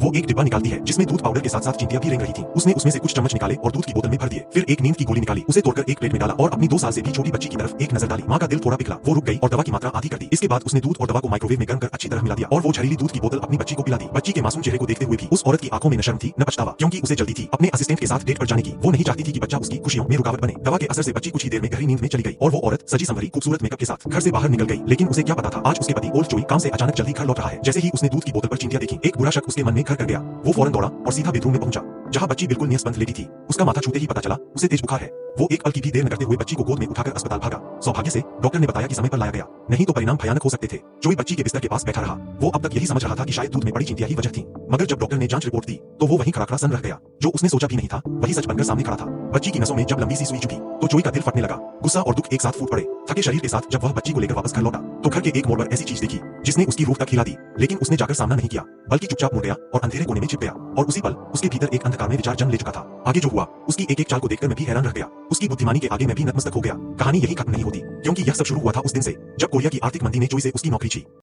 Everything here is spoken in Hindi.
वो एक डिब्बा निकालती है जिसमें दूध पाउडर के साथ साथ चींटियां भी रेंग रही थी। उसने उसमें से कुछ चम्मच निकाले और दूध की बोतल में भर दिए। फिर एक नींद की गोली निकाली, उसे तोड़कर एक प्लेट में डाला और अपनी 2 साल से भी छोटी बच्ची की तरफ एक नजर डाली। माँ का दिल थोड़ा पिघला, वो रुक गई और दवा की मात्रा आधी कर दी। इसके बाद उसने दूध और दवा को माइक्रोवेव में गर्म कर अच्छी तरह मिला दिया और वो झरीली दूध की बोतल अपनी बच्ची को पिला दी। बच्ची के मासूम चेहरे को देखते हुए भी उस औरत की आंखों में न शर्म थी न पछतावा, क्योंकि उसे जल्दी थी अपने असिस्टेंट के साथ डेट पर जाने की। वो नहीं चाहती थी कि बच्चा उसकी खुशियों में रुकावट बने। दवा के असर से बच्ची कुछ ही देर में गहरी नींद में चली गई और वो औरत सजी संवरी खूबसूरत मेकअप के साथ घर से बाहर निकल गई। लेकिन उसे क्या पता था आज उसके पति ओल्ड चोई काम से अचानक जल्दी घर लौट रहा है। जैसे ही उसने दूध की बोतल पर चींटियां देखी, एक बुरा शक उसके मन में घर कर गया। वो फौरन दौड़ा और सीधा बेडरूम में पहुंचा, जहां बच्ची बिल्कुल निस्पंद लेटी थी। उसका माथा छूते ही पता चला उसे तेज बुखार है। वो एक पल की भी देर न करते हुए बच्ची को गोद में उठाकर अस्पताल भागा। सौभाग्य से डॉक्टर ने बताया कि समय पर लाया गया, नहीं तो परिणाम भयानक हो सकते थे। जोई बच्ची के बिस्तर के पास बैठा रहा। वो अब तक यही समझ रहा था कि शायद दूध में पड़ी चींटियां ही वजह थी, मगर जब डॉक्टर ने जांच रिपोर्ट दी तो वो वहीं खड़ा सन रह गया। जो उसने सोचा भी नहीं था वही सच बनकर सामने खड़ा था। बच्ची की नसों में जब लंबी सी सुई चुभी तो जोई का दिल फटने लगा। गुस्सा और दुख एक साथ फूट पड़े। थके शरीर के साथ जब वह बच्ची को लेकर वापस घर लौटा तो घर के एक मोड़ पर ऐसी चीज देखी जिसने उसकी रूह तक हिला दी। लेकिन उसने जाकर सामना नहीं किया, बल्कि चुपचाप मुड़ गया और अंधेरे कोने में छिप गया। और उसी पल उसके भीतर एक अंधकार में विचार जन्म ले चुका था। आगे जो हुआ उसकी एक एक चाल को देखकर मैं भी हैरान रह गया। उसकी बुद्धिमानी के आगे मैं भी नतमस्तक हो गया। कहानी यही खत्म नहीं होती, क्योंकि यह सब शुरू हुआ था उस दिन से जब कोरिया की आर्थिक मंदी ने जोई से उसकी नौकरी छीनी।